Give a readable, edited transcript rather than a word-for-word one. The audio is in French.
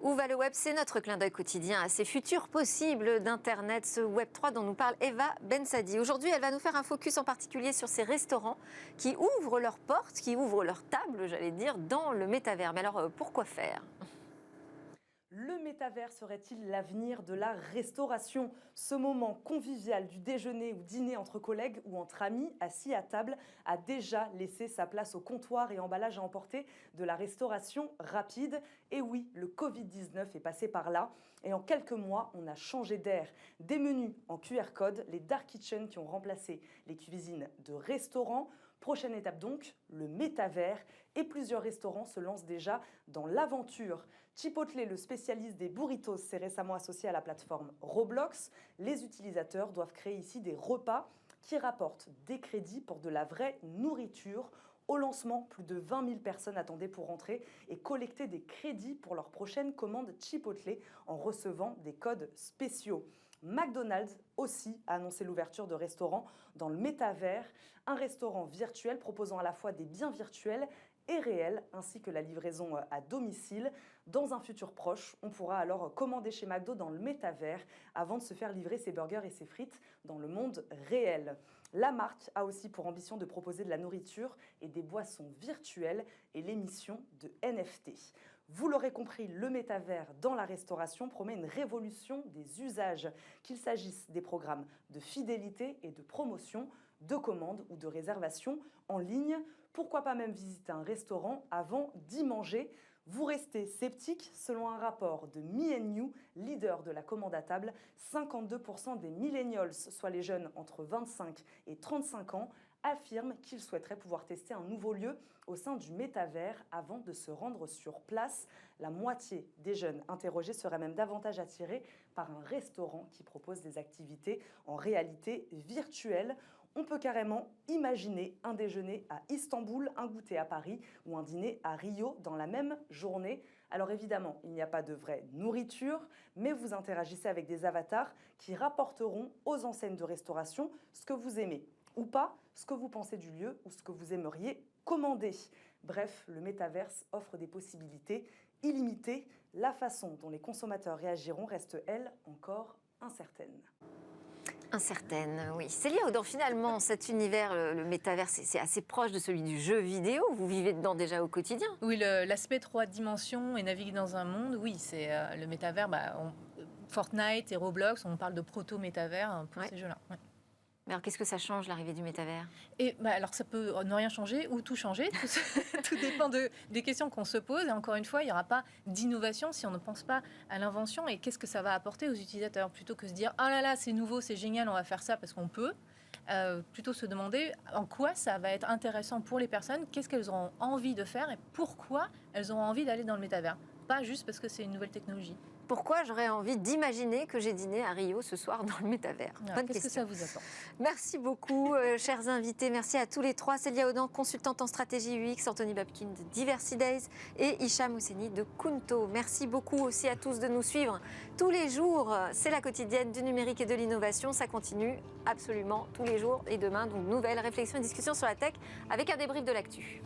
Où va le web? C'est notre clin d'œil quotidien à ces futurs possibles d'Internet, ce Web 3 dont nous parle Eva Bensadi. Aujourd'hui, elle va nous faire un focus en particulier sur ces restaurants qui ouvrent leurs portes, qui ouvrent leurs tables, j'allais dire, dans le métavers. Mais alors, pourquoi faire? Le métavers serait-il l'avenir de la restauration? Ce moment convivial du déjeuner ou dîner entre collègues ou entre amis assis à table a déjà laissé sa place au comptoir et emballage à emporter de la restauration rapide. Et oui, le Covid-19 est passé par là et en quelques mois, on a changé d'air. Des menus en QR code, les dark kitchens qui ont remplacé les cuisines de restaurants. Prochaine étape donc, le métavers, et plusieurs restaurants se lancent déjà dans l'aventure. Chipotle, le spécialiste des burritos, s'est récemment associé à la plateforme Roblox. Les utilisateurs doivent créer ici des repas qui rapportent des crédits pour de la vraie nourriture. Au lancement, plus de 20 000 personnes attendaient pour rentrer et collecter des crédits pour leur prochaine commande Chipotle en recevant des codes spéciaux. McDonald's aussi a annoncé l'ouverture de restaurants dans le métavers, un restaurant virtuel proposant à la fois des biens virtuels et réels, ainsi que la livraison à domicile. Dans un futur proche, on pourra alors commander chez McDo dans le métavers avant de se faire livrer ses burgers et ses frites dans le monde réel. La marque a aussi pour ambition de proposer de la nourriture et des boissons virtuelles et l'émission de NFT. Vous l'aurez compris, le métavers dans la restauration promet une révolution des usages, qu'il s'agisse des programmes de fidélité et de promotion, de commandes ou de réservation en ligne. Pourquoi pas même visiter un restaurant avant d'y manger? Vous restez sceptique? Selon un rapport de Me & You, leader de la commande à table, 52% des millennials, soit les jeunes entre 25 et 35 ans, affirment qu'ils souhaiteraient pouvoir tester un nouveau lieu au sein du métavers avant de se rendre sur place. La moitié des jeunes interrogés seraient même davantage attirés par un restaurant qui propose des activités en réalité virtuelle. On peut carrément imaginer un déjeuner à Istanbul, un goûter à Paris ou un dîner à Rio dans la même journée. Alors évidemment, il n'y a pas de vraie nourriture, mais vous interagissez avec des avatars qui rapporteront aux enseignes de restauration ce que vous aimez ou pas, ce que vous pensez du lieu ou ce que vous aimeriez commander. Bref, le métaverse offre des possibilités illimitées. La façon dont les consommateurs réagiront reste, elle, encore incertaine. Incertaine, oui. Célia Audan, finalement, cet univers, le métavers, c'est assez proche de celui du jeu vidéo. Vous vivez dedans déjà au quotidien. Oui, l'aspect 3 dimensions et naviguer dans un monde, oui, c'est le métavers. Fortnite et Roblox, on parle de proto-métavers pour ces jeux-là. Ouais. Mais alors, qu'est-ce que ça change, l'arrivée du métavers? Et alors, ça peut ne rien changer ou tout changer. Tout dépend des questions qu'on se pose. Et encore une fois, il n'y aura pas d'innovation si on ne pense pas à l'invention et qu'est-ce que ça va apporter aux utilisateurs. Plutôt que se dire « Ah là là, c'est nouveau, c'est génial, on va faire ça parce qu'on peut », plutôt se demander en quoi ça va être intéressant pour les personnes, qu'est-ce qu'elles auront envie de faire et pourquoi elles auront envie d'aller dans le métavers. Pas juste parce que c'est une nouvelle technologie. Pourquoi j'aurais envie d'imaginer que j'ai dîné à Rio ce soir dans le métavers? Qu'est-ce que ça vous apporte? Merci beaucoup, chers invités. Merci à tous les trois. Célia Audan, consultante en stratégie UX, Anthony Babkin de Diversity Days et Hicham Housseni de Kunto. Merci beaucoup aussi à tous de nous suivre tous les jours. C'est la quotidienne du numérique et de l'innovation. Ça continue absolument tous les jours et demain. Donc, nouvelles réflexions et discussions sur la tech avec un débrief de l'actu.